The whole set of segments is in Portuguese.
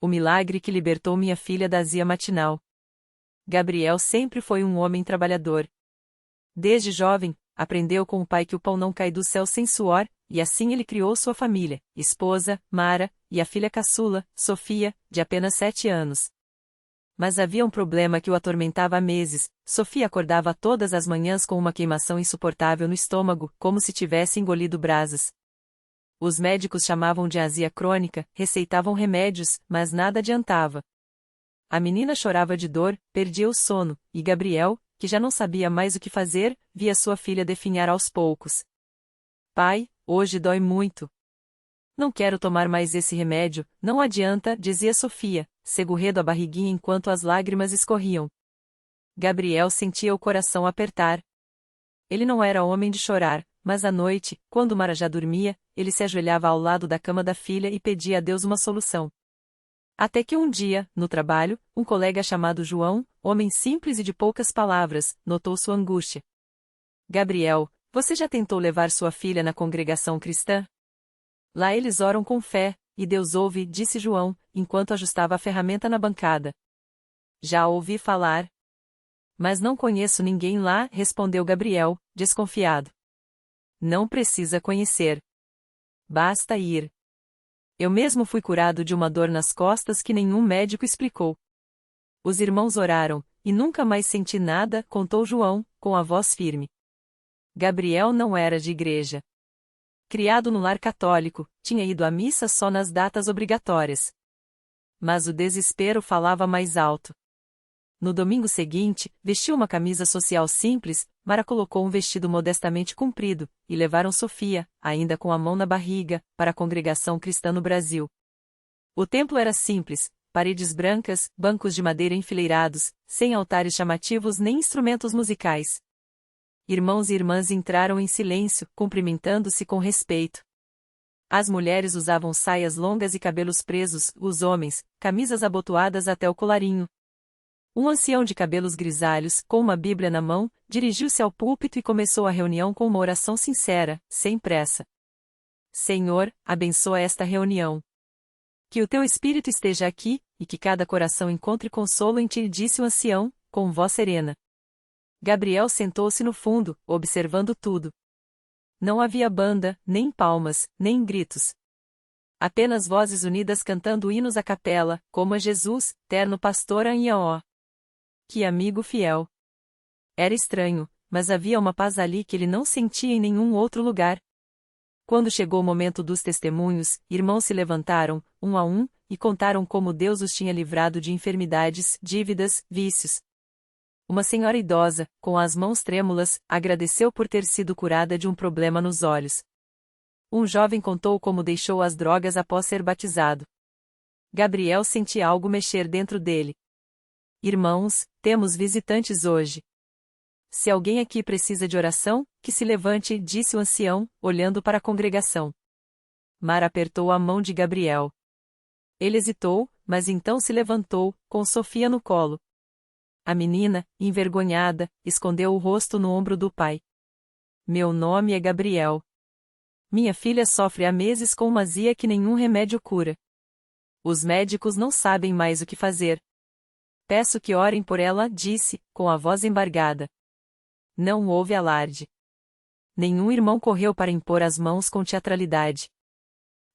O milagre que libertou minha filha da azia matinal. Gabriel sempre foi um homem trabalhador. Desde jovem, aprendeu com o pai que o pão não cai do céu sem suor, e assim ele criou sua família, esposa, Mara, e a filha caçula, Sofia, de apenas 7 anos. Mas havia um problema que o atormentava há meses. Sofia acordava todas as manhãs com uma queimação insuportável no estômago, como se tivesse engolido brasas. Os médicos chamavam de azia crônica, receitavam remédios, mas nada adiantava. A menina chorava de dor, perdia o sono, e Gabriel, que já não sabia mais o que fazer, via sua filha definhar aos poucos. Pai, hoje dói muito. Não quero tomar mais esse remédio, não adianta, dizia Sofia, segurando a barriguinha enquanto as lágrimas escorriam. Gabriel sentia o coração apertar. Ele não era homem de chorar, mas à noite, quando Mara já dormia, ele se ajoelhava ao lado da cama da filha e pedia a Deus uma solução. Até que um dia, no trabalho, um colega chamado João, homem simples e de poucas palavras, notou sua angústia. Gabriel, você já tentou levar sua filha na congregação cristã? Lá eles oram com fé, e Deus ouve, disse João, enquanto ajustava a ferramenta na bancada. Já ouvi falar. Mas não conheço ninguém lá, respondeu Gabriel, desconfiado. Não precisa conhecer. Basta ir. Eu mesmo fui curado de uma dor nas costas que nenhum médico explicou. Os irmãos oraram, e nunca mais senti nada, contou João, com a voz firme. Gabriel não era de igreja. Criado no lar católico, tinha ido à missa só nas datas obrigatórias. Mas o desespero falava mais alto. No domingo seguinte, vestiu uma camisa social simples, Mara colocou um vestido modestamente comprido, e levaram Sofia, ainda com a mão na barriga, para a congregação cristã no Brasil. O templo era simples, paredes brancas, bancos de madeira enfileirados, sem altares chamativos nem instrumentos musicais. Irmãos e irmãs entraram em silêncio, cumprimentando-se com respeito. As mulheres usavam saias longas e cabelos presos, os homens, camisas abotoadas até o colarinho. Um ancião de cabelos grisalhos, com uma Bíblia na mão, dirigiu-se ao púlpito e começou a reunião com uma oração sincera, sem pressa. Senhor, abençoa esta reunião. Que o teu Espírito esteja aqui, e que cada coração encontre consolo em ti, disse o ancião, com voz serena. Gabriel sentou-se no fundo, observando tudo. Não havia banda, nem palmas, nem gritos. Apenas vozes unidas cantando hinos à capela, como a Jesus, terno pastor Anhaó. Que amigo fiel. Era estranho, mas havia uma paz ali que ele não sentia em nenhum outro lugar. Quando chegou o momento dos testemunhos, irmãos se levantaram, um a um, e contaram como Deus os tinha livrado de enfermidades, dívidas, vícios. Uma senhora idosa, com as mãos trêmulas, agradeceu por ter sido curada de um problema nos olhos. Um jovem contou como deixou as drogas após ser batizado. Gabriel sentia algo mexer dentro dele. Irmãos, temos visitantes hoje. Se alguém aqui precisa de oração, que se levante, disse o ancião, olhando para a congregação. Mara apertou a mão de Gabriel. Ele hesitou, mas então se levantou, com Sofia no colo. A menina, envergonhada, escondeu o rosto no ombro do pai. Meu nome é Gabriel. Minha filha sofre há meses com uma azia que nenhum remédio cura. Os médicos não sabem mais o que fazer. Peço que orem por ela, disse, com a voz embargada. Não houve alarde. Nenhum irmão correu para impor as mãos com teatralidade.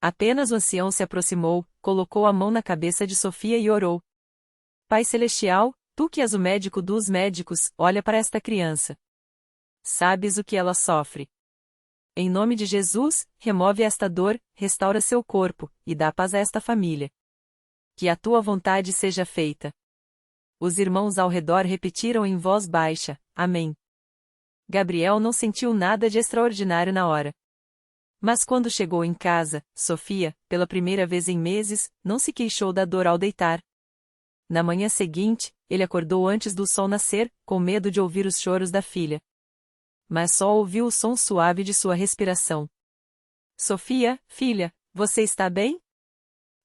Apenas o ancião se aproximou, colocou a mão na cabeça de Sofia e orou. Pai Celestial, tu que és o médico dos médicos, olha para esta criança. Sabes o que ela sofre. Em nome de Jesus, remove esta dor, restaura seu corpo, e dá paz a esta família. Que a tua vontade seja feita. Os irmãos ao redor repetiram em voz baixa, Amém. Gabriel não sentiu nada de extraordinário na hora. Mas quando chegou em casa, Sofia, pela primeira vez em meses, não se queixou da dor ao deitar. Na manhã seguinte, ele acordou antes do sol nascer, com medo de ouvir os choros da filha. Mas só ouviu o som suave de sua respiração. Sofia, filha, você está bem?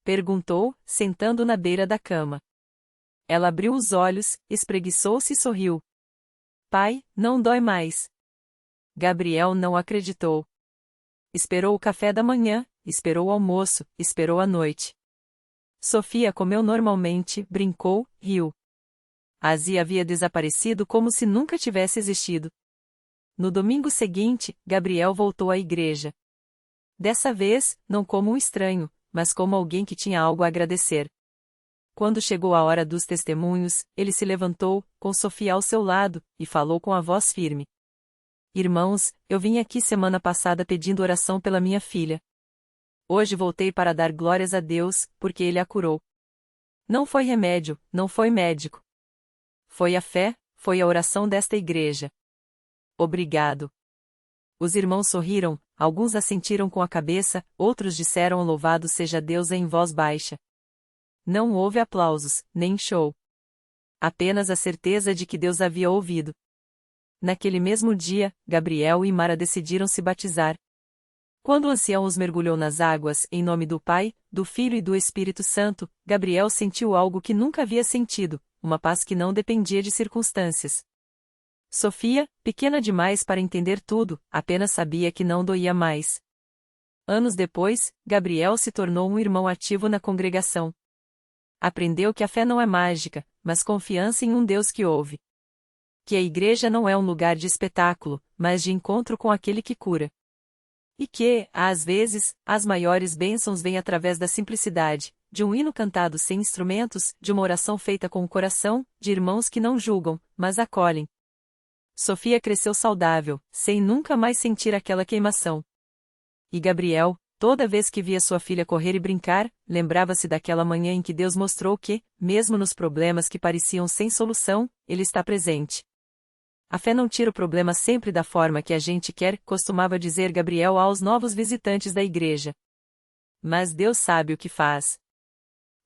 Perguntou, sentando na beira da cama. Ela abriu os olhos, espreguiçou-se e sorriu. Pai, não dói mais. Gabriel não acreditou. Esperou o café da manhã, esperou o almoço, esperou a noite. Sofia comeu normalmente, brincou, riu. A azia havia desaparecido como se nunca tivesse existido. No domingo seguinte, Gabriel voltou à igreja. Dessa vez, não como um estranho, mas como alguém que tinha algo a agradecer. Quando chegou a hora dos testemunhos, ele se levantou, com Sofia ao seu lado, e falou com a voz firme: Irmãos, eu vim aqui semana passada pedindo oração pela minha filha. Hoje voltei para dar glórias a Deus, porque Ele a curou. Não foi remédio, não foi médico. Foi a fé, foi a oração desta igreja. Obrigado. Os irmãos sorriram, alguns assentiram com a cabeça, outros disseram louvado seja Deus em voz baixa. Não houve aplausos, nem show. Apenas a certeza de que Deus havia ouvido. Naquele mesmo dia, Gabriel e Mara decidiram se batizar. Quando o ancião os mergulhou nas águas, em nome do Pai, do Filho e do Espírito Santo, Gabriel sentiu algo que nunca havia sentido, uma paz que não dependia de circunstâncias. Sofia, pequena demais para entender tudo, apenas sabia que não doía mais. Anos depois, Gabriel se tornou um irmão ativo na congregação. Aprendeu que a fé não é mágica, mas confiança em um Deus que ouve. Que a igreja não é um lugar de espetáculo, mas de encontro com aquele que cura. E que, às vezes, as maiores bênçãos vêm através da simplicidade, de um hino cantado sem instrumentos, de uma oração feita com o coração, de irmãos que não julgam, mas acolhem. Sofia cresceu saudável, sem nunca mais sentir aquela queimação. E Gabriel, toda vez que via sua filha correr e brincar, lembrava-se daquela manhã em que Deus mostrou que, mesmo nos problemas que pareciam sem solução, Ele está presente. A fé não tira o problema sempre da forma que a gente quer, costumava dizer Gabriel aos novos visitantes da igreja. Mas Deus sabe o que faz.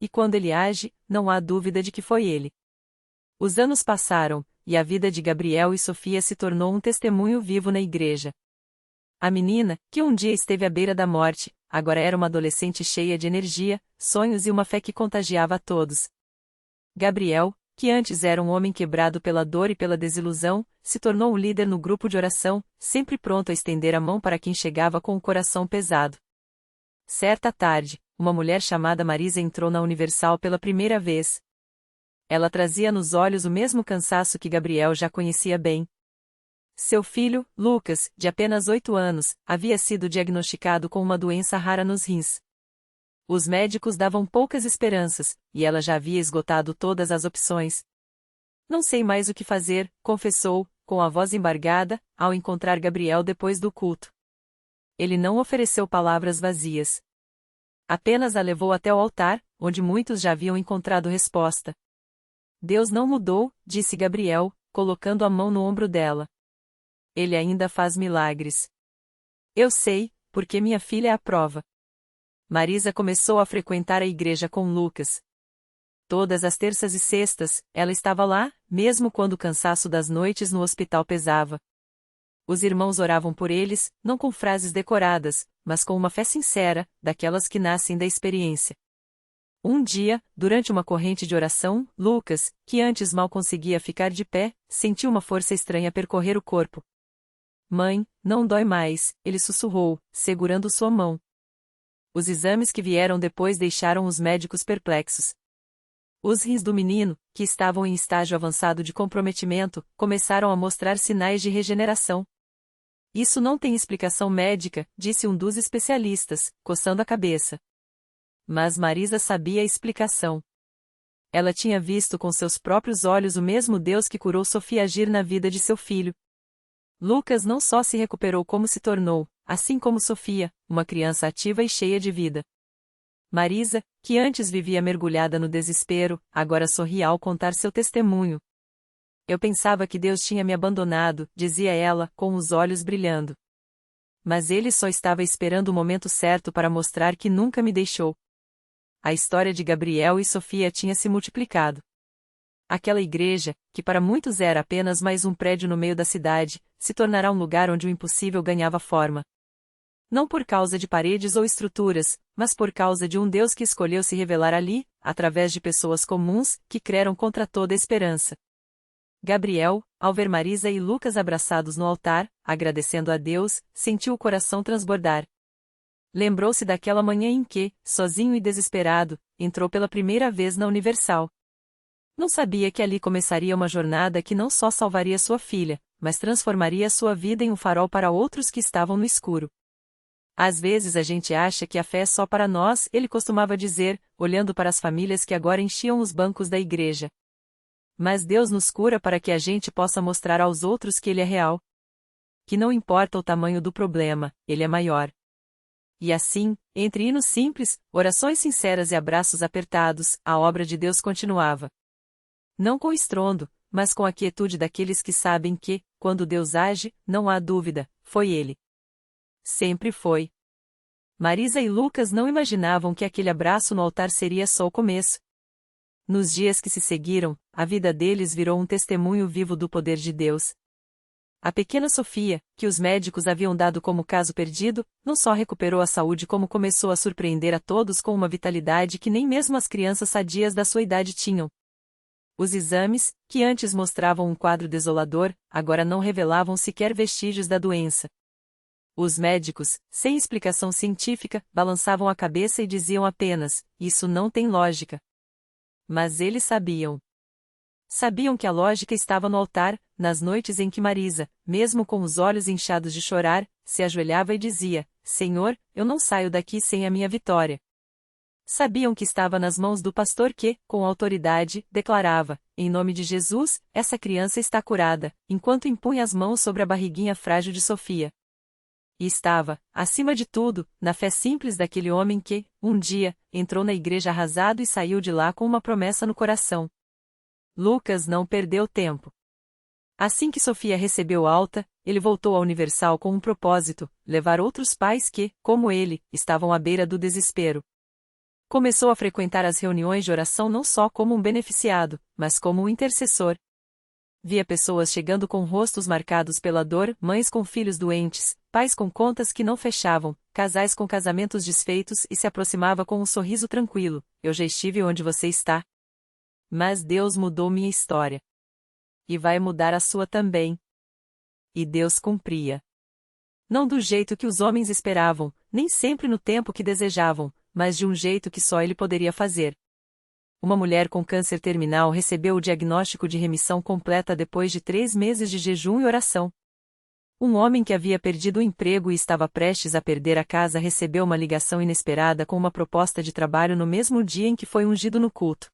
E quando Ele age, não há dúvida de que foi Ele. Os anos passaram, e a vida de Gabriel e Sofia se tornou um testemunho vivo na igreja. A menina, que um dia esteve à beira da morte, agora era uma adolescente cheia de energia, sonhos e uma fé que contagiava a todos. Gabriel, que antes era um homem quebrado pela dor e pela desilusão, se tornou um líder no grupo de oração, sempre pronto a estender a mão para quem chegava com o coração pesado. Certa tarde, uma mulher chamada Marisa entrou na Universal pela primeira vez. Ela trazia nos olhos o mesmo cansaço que Gabriel já conhecia bem. Seu filho, Lucas, de apenas 8 anos, havia sido diagnosticado com uma doença rara nos rins. Os médicos davam poucas esperanças, e ela já havia esgotado todas as opções. Não sei mais o que fazer, confessou, com a voz embargada, ao encontrar Gabriel depois do culto. Ele não ofereceu palavras vazias. Apenas a levou até o altar, onde muitos já haviam encontrado resposta. Deus não mudou, disse Gabriel, colocando a mão no ombro dela. Ele ainda faz milagres. Eu sei, porque minha filha é a prova. Marisa começou a frequentar a igreja com Lucas. Todas as terças e sextas, ela estava lá, mesmo quando o cansaço das noites no hospital pesava. Os irmãos oravam por eles, não com frases decoradas, mas com uma fé sincera, daquelas que nascem da experiência. Um dia, durante uma corrente de oração, Lucas, que antes mal conseguia ficar de pé, sentiu uma força estranha percorrer o corpo. Mãe, não dói mais, ele sussurrou, segurando sua mão. Os exames que vieram depois deixaram os médicos perplexos. Os rins do menino, que estavam em estágio avançado de comprometimento, começaram a mostrar sinais de regeneração. Isso não tem explicação médica, disse um dos especialistas, coçando a cabeça. Mas Marisa sabia a explicação. Ela tinha visto com seus próprios olhos o mesmo Deus que curou Sofia agir na vida de seu filho. Lucas não só se recuperou como se tornou, assim como Sofia, uma criança ativa e cheia de vida. Marisa, que antes vivia mergulhada no desespero, agora sorria ao contar seu testemunho. Eu pensava que Deus tinha me abandonado, dizia ela, com os olhos brilhando. Mas Ele só estava esperando o momento certo para mostrar que nunca me deixou. A história de Gabriel e Sofia tinha se multiplicado. Aquela igreja, que para muitos era apenas mais um prédio no meio da cidade, se tornará um lugar onde o impossível ganhava forma. Não por causa de paredes ou estruturas, mas por causa de um Deus que escolheu se revelar ali, através de pessoas comuns, que creram contra toda esperança. Gabriel, ao ver Marisa e Lucas abraçados no altar, agradecendo a Deus, sentiu o coração transbordar. Lembrou-se daquela manhã em que, sozinho e desesperado, entrou pela primeira vez na Universal. Não sabia que ali começaria uma jornada que não só salvaria sua filha, mas transformaria sua vida em um farol para outros que estavam no escuro. Às vezes a gente acha que a fé é só para nós, ele costumava dizer, olhando para as famílias que agora enchiam os bancos da igreja. Mas Deus nos cura para que a gente possa mostrar aos outros que Ele é real. Que não importa o tamanho do problema, Ele é maior. E assim, entre hinos simples, orações sinceras e abraços apertados, a obra de Deus continuava. Não com estrondo, mas com a quietude daqueles que sabem que, quando Deus age, não há dúvida, foi Ele. Sempre foi. Marisa e Lucas não imaginavam que aquele abraço no altar seria só o começo. Nos dias que se seguiram, a vida deles virou um testemunho vivo do poder de Deus. A pequena Sofia, que os médicos haviam dado como caso perdido, não só recuperou a saúde como começou a surpreender a todos com uma vitalidade que nem mesmo as crianças sadias da sua idade tinham. Os exames, que antes mostravam um quadro desolador, agora não revelavam sequer vestígios da doença. Os médicos, sem explicação científica, balançavam a cabeça e diziam apenas: "Isso não tem lógica." Mas eles sabiam. Sabiam que a lógica estava no altar, nas noites em que Marisa, mesmo com os olhos inchados de chorar, se ajoelhava e dizia: "Senhor, eu não saio daqui sem a minha vitória." Sabiam que estava nas mãos do pastor que, com autoridade, declarava: "Em nome de Jesus, essa criança está curada", enquanto impunha as mãos sobre a barriguinha frágil de Sofia. E estava, acima de tudo, na fé simples daquele homem que, um dia, entrou na igreja arrasado e saiu de lá com uma promessa no coração. Lucas não perdeu tempo. Assim que Sofia recebeu alta, ele voltou à Universal com um propósito: levar outros pais que, como ele, estavam à beira do desespero. Começou a frequentar as reuniões de oração não só como um beneficiado, mas como um intercessor. Via pessoas chegando com rostos marcados pela dor, mães com filhos doentes, pais com contas que não fechavam, casais com casamentos desfeitos, e se aproximava com um sorriso tranquilo: "Eu já estive onde você está. Mas Deus mudou minha história. E vai mudar a sua também." E Deus cumpria. Não do jeito que os homens esperavam, nem sempre no tempo que desejavam, mas de um jeito que só ele poderia fazer. Uma mulher com câncer terminal recebeu o diagnóstico de remissão completa depois de 3 meses de jejum e oração. Um homem que havia perdido o emprego e estava prestes a perder a casa recebeu uma ligação inesperada com uma proposta de trabalho no mesmo dia em que foi ungido no culto.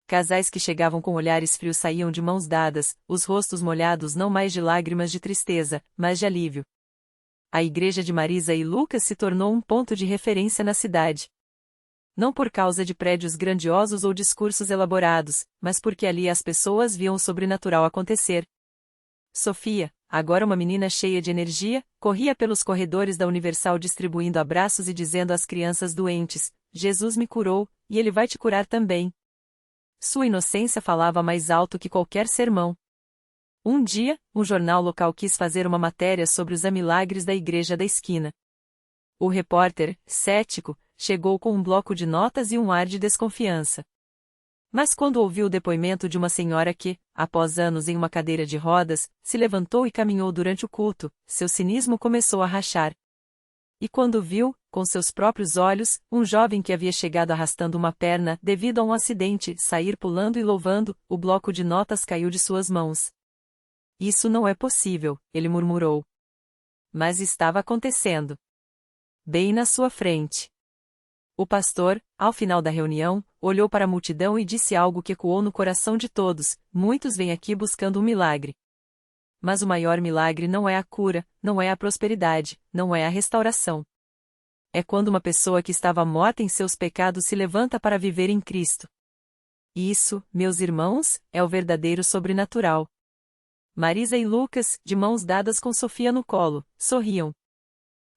Casais que chegavam com olhares frios saíam de mãos dadas, os rostos molhados não mais de lágrimas de tristeza, mas de alívio. A igreja de Marisa e Lucas se tornou um ponto de referência na cidade. Não por causa de prédios grandiosos ou discursos elaborados, mas porque ali as pessoas viam o sobrenatural acontecer. Sofia, agora uma menina cheia de energia, corria pelos corredores da Universal distribuindo abraços e dizendo às crianças doentes: "Jesus me curou, e Ele vai te curar também." Sua inocência falava mais alto que qualquer sermão. Um dia, um jornal local quis fazer uma matéria sobre os milagres da igreja da esquina. O repórter, cético, chegou com um bloco de notas e um ar de desconfiança. Mas quando ouviu o depoimento de uma senhora que, após anos em uma cadeira de rodas, se levantou e caminhou durante o culto, seu cinismo começou a rachar. E quando viu, com seus próprios olhos, um jovem que havia chegado arrastando uma perna devido a um acidente, sair pulando e louvando, o bloco de notas caiu de suas mãos. "Isso não é possível", ele murmurou. Mas estava acontecendo. Bem na sua frente. O pastor, ao final da reunião, olhou para a multidão e disse algo que ecoou no coração de todos: "Muitos vêm aqui buscando um milagre. Mas o maior milagre não é a cura, não é a prosperidade, não é a restauração. É quando uma pessoa que estava morta em seus pecados se levanta para viver em Cristo. Isso, meus irmãos, é o verdadeiro sobrenatural." Marisa e Lucas, de mãos dadas com Sofia no colo, sorriam.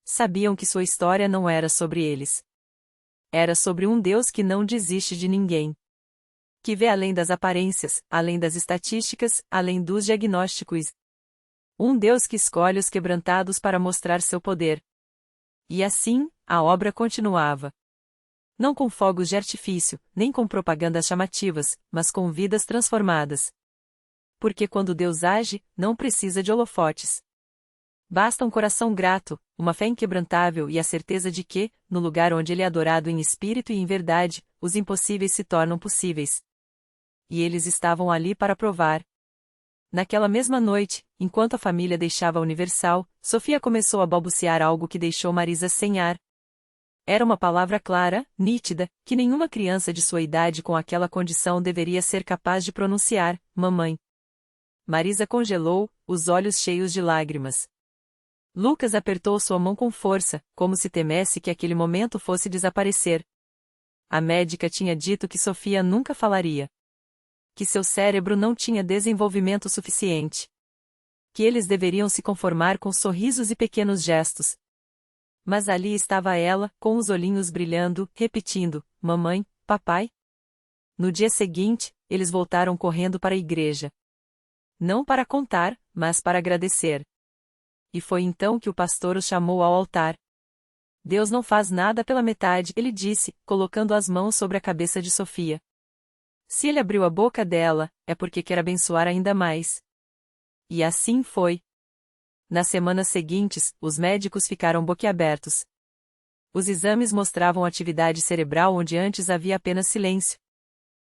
Sabiam que sua história não era sobre eles. Era sobre um Deus que não desiste de ninguém. Que vê além das aparências, além das estatísticas, além dos diagnósticos. Um Deus que escolhe os quebrantados para mostrar seu poder. E assim, a obra continuava. Não com fogos de artifício, nem com propagandas chamativas, mas com vidas transformadas. Porque quando Deus age, não precisa de holofotes. Basta um coração grato, uma fé inquebrantável e a certeza de que, no lugar onde ele é adorado em espírito e em verdade, os impossíveis se tornam possíveis. E eles estavam ali para provar. Naquela mesma noite, enquanto a família deixava a Universal, Sofia começou a balbuciar algo que deixou Marisa sem ar. Era uma palavra clara, nítida, que nenhuma criança de sua idade com aquela condição deveria ser capaz de pronunciar: mamãe. Marisa congelou, os olhos cheios de lágrimas. Lucas apertou sua mão com força, como se temesse que aquele momento fosse desaparecer. A médica tinha dito que Sofia nunca falaria. Que seu cérebro não tinha desenvolvimento suficiente. Que eles deveriam se conformar com sorrisos e pequenos gestos. Mas ali estava ela, com os olhinhos brilhando, repetindo: mamãe, papai. No dia seguinte, eles voltaram correndo para a igreja. Não para contar, mas para agradecer. E foi então que o pastor os chamou ao altar. Deus não faz nada pela metade, ele disse, colocando as mãos sobre a cabeça de Sofia. Se ele abriu a boca dela, é porque quer abençoar ainda mais. E assim foi. Nas semanas seguintes, os médicos ficaram boquiabertos. Os exames mostravam atividade cerebral onde antes havia apenas silêncio.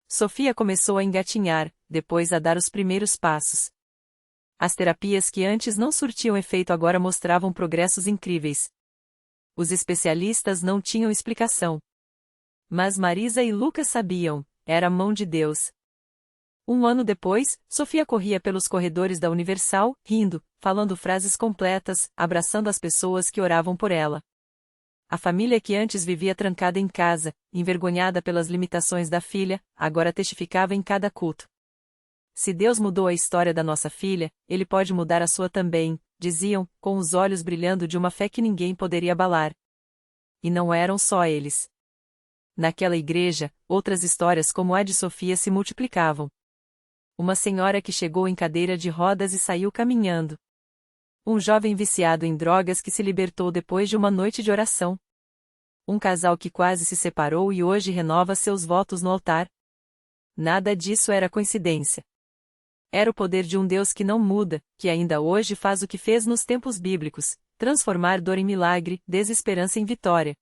Sofia começou a engatinhar, depois a dar os primeiros passos. As terapias que antes não surtiam efeito agora mostravam progressos incríveis. Os especialistas não tinham explicação. Mas Marisa e Lucas sabiam, era a mão de Deus. Um ano depois, Sofia corria pelos corredores da Universal, rindo, falando frases completas, abraçando as pessoas que oravam por ela. A família que antes vivia trancada em casa, envergonhada pelas limitações da filha, agora testificava em cada culto. Se Deus mudou a história da nossa filha, Ele pode mudar a sua também, diziam, com os olhos brilhando de uma fé que ninguém poderia abalar. E não eram só eles. Naquela igreja, outras histórias como a de Sofia se multiplicavam. Uma senhora que chegou em cadeira de rodas e saiu caminhando. Um jovem viciado em drogas que se libertou depois de uma noite de oração. Um casal que quase se separou e hoje renova seus votos no altar. Nada disso era coincidência. Era o poder de um Deus que não muda, que ainda hoje faz o que fez nos tempos bíblicos, transformar dor em milagre, desesperança em vitória.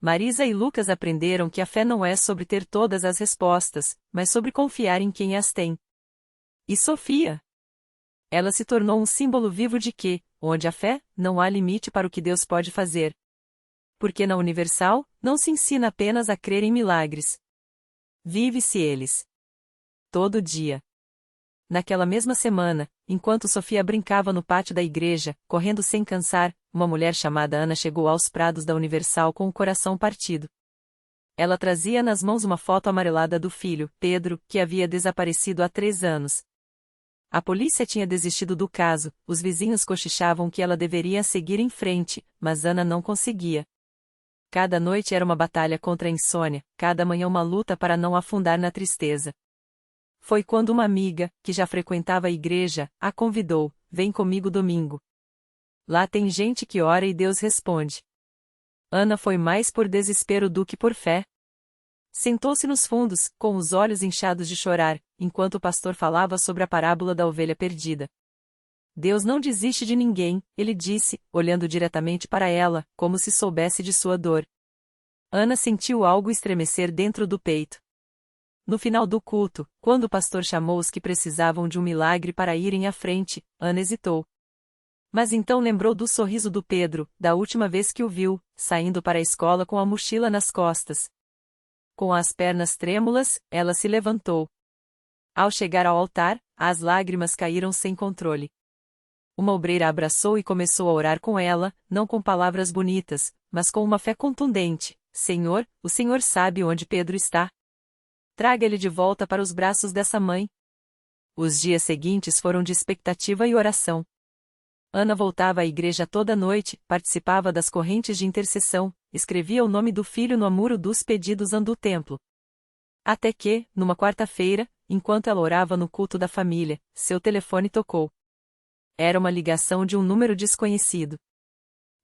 Marisa e Lucas aprenderam que a fé não é sobre ter todas as respostas, mas sobre confiar em quem as tem. E Sofia? Ela se tornou um símbolo vivo de que, onde há fé, não há limite para o que Deus pode fazer. Porque na Universal, não se ensina apenas a crer em milagres. Vive-se eles. Todo dia. Naquela mesma semana, enquanto Sofia brincava no pátio da igreja, correndo sem cansar, uma mulher chamada Ana chegou aos prados da Universal com o coração partido. Ela trazia nas mãos uma foto amarelada do filho, Pedro, que havia desaparecido há 3 anos. A polícia tinha desistido do caso, os vizinhos cochichavam que ela deveria seguir em frente, mas Ana não conseguia. Cada noite era uma batalha contra a insônia, cada manhã uma luta para não afundar na tristeza. Foi quando uma amiga, que já frequentava a igreja, a convidou: vem comigo domingo. Lá tem gente que ora e Deus responde. Ana foi mais por desespero do que por fé. Sentou-se nos fundos, com os olhos inchados de chorar, enquanto o pastor falava sobre a parábola da ovelha perdida. Deus não desiste de ninguém, ele disse, olhando diretamente para ela, como se soubesse de sua dor. Ana sentiu algo estremecer dentro do peito. No final do culto, quando o pastor chamou os que precisavam de um milagre para irem à frente, Ana hesitou. Mas então lembrou do sorriso do Pedro, da última vez que o viu, saindo para a escola com a mochila nas costas. Com as pernas trêmulas, ela se levantou. Ao chegar ao altar, as lágrimas caíram sem controle. Uma obreira a abraçou e começou a orar com ela, não com palavras bonitas, mas com uma fé contundente: Senhor, o Senhor sabe onde Pedro está. Traga ele de volta para os braços dessa mãe. Os dias seguintes foram de expectativa e oração. Ana voltava à igreja toda noite, participava das correntes de intercessão, escrevia o nome do filho no muro dos pedidos do templo. Até que, numa quarta-feira, enquanto ela orava no culto da família, seu telefone tocou. Era uma ligação de um número desconhecido.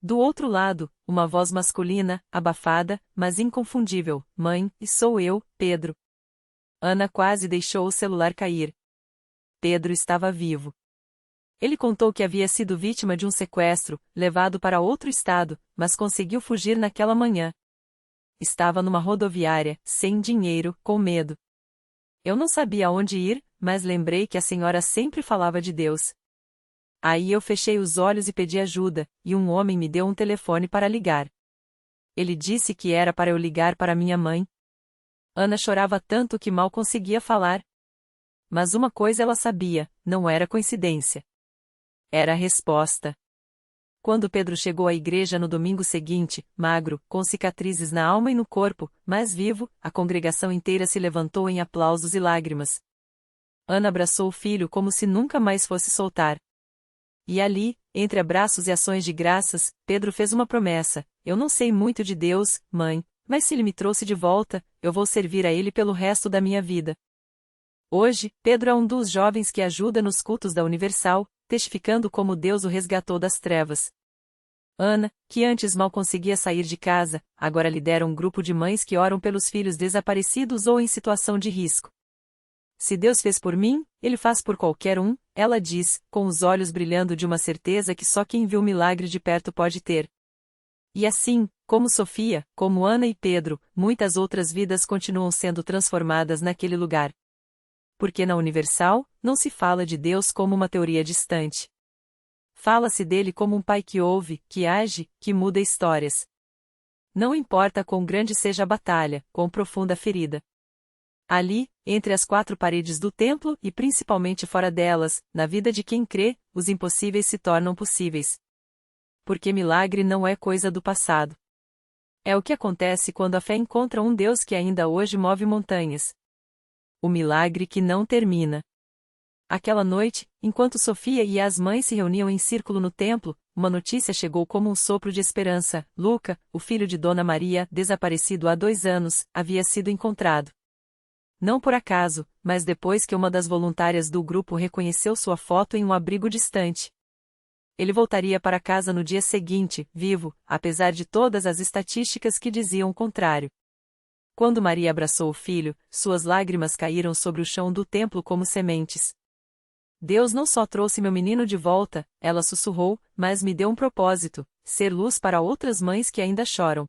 Do outro lado, uma voz masculina, abafada, mas inconfundível: Mãe, sou eu, Pedro. Ana quase deixou o celular cair. Pedro estava vivo. Ele contou que havia sido vítima de um sequestro, levado para outro estado, mas conseguiu fugir naquela manhã. Estava numa rodoviária, sem dinheiro, com medo. Eu não sabia aonde ir, mas lembrei que a senhora sempre falava de Deus. Aí eu fechei os olhos e pedi ajuda, e um homem me deu um telefone para ligar. Ele disse que era para eu ligar para minha mãe. Ana chorava tanto que mal conseguia falar. Mas uma coisa ela sabia, não era coincidência. Era a resposta. Quando Pedro chegou à igreja no domingo seguinte, magro, com cicatrizes na alma e no corpo, mas vivo, a congregação inteira se levantou em aplausos e lágrimas. Ana abraçou o filho como se nunca mais fosse soltar. E ali, entre abraços e ações de graças, Pedro fez uma promessa: eu não sei muito de Deus, mãe, mas se ele me trouxe de volta, eu vou servir a ele pelo resto da minha vida. Hoje, Pedro é um dos jovens que ajuda nos cultos da Universal, testificando como Deus o resgatou das trevas. Ana, que antes mal conseguia sair de casa, agora lidera um grupo de mães que oram pelos filhos desaparecidos ou em situação de risco. Se Deus fez por mim, Ele faz por qualquer um, ela diz, com os olhos brilhando de uma certeza que só quem viu o milagre de perto pode ter. E assim, como Sofia, como Ana e Pedro, muitas outras vidas continuam sendo transformadas naquele lugar. Porque na Universal, não se fala de Deus como uma teoria distante. Fala-se dele como um pai que ouve, que age, que muda histórias. Não importa quão grande seja a batalha, quão profunda a ferida. Ali, entre as quatro paredes do templo e principalmente fora delas, na vida de quem crê, os impossíveis se tornam possíveis. Porque milagre não é coisa do passado. É o que acontece quando a fé encontra um Deus que ainda hoje move montanhas. O milagre que não termina. Aquela noite, enquanto Sofia e as mães se reuniam em círculo no templo, uma notícia chegou como um sopro de esperança: Luca, o filho de Dona Maria, desaparecido há 2 anos, havia sido encontrado. Não por acaso, mas depois que uma das voluntárias do grupo reconheceu sua foto em um abrigo distante. Ele voltaria para casa no dia seguinte, vivo, apesar de todas as estatísticas que diziam o contrário. Quando Maria abraçou o filho, suas lágrimas caíram sobre o chão do templo como sementes. Deus não só trouxe meu menino de volta, ela sussurrou, mas me deu um propósito: ser luz para outras mães que ainda choram.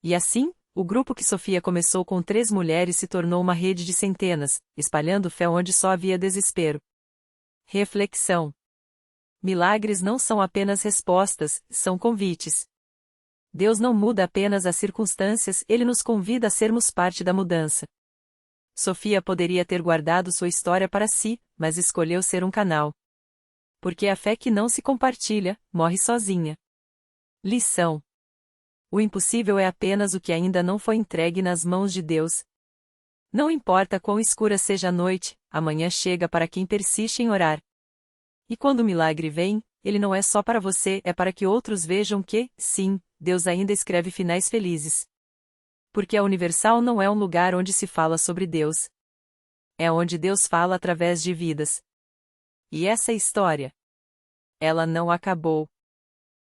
E assim, o grupo que Sofia começou com 3 mulheres se tornou uma rede de centenas, espalhando fé onde só havia desespero. Reflexão: milagres não são apenas respostas, são convites. Deus não muda apenas as circunstâncias, Ele nos convida a sermos parte da mudança. Sofia poderia ter guardado sua história para si, mas escolheu ser um canal. Porque a fé que não se compartilha, morre sozinha. Lição: o impossível é apenas o que ainda não foi entregue nas mãos de Deus. Não importa quão escura seja a noite, amanhã chega para quem persiste em orar. E quando o milagre vem, ele não é só para você, é para que outros vejam que, sim, Deus ainda escreve finais felizes. Porque a Universal não é um lugar onde se fala sobre Deus. É onde Deus fala através de vidas. E essa história, ela não acabou.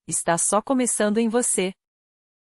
Está só começando em você.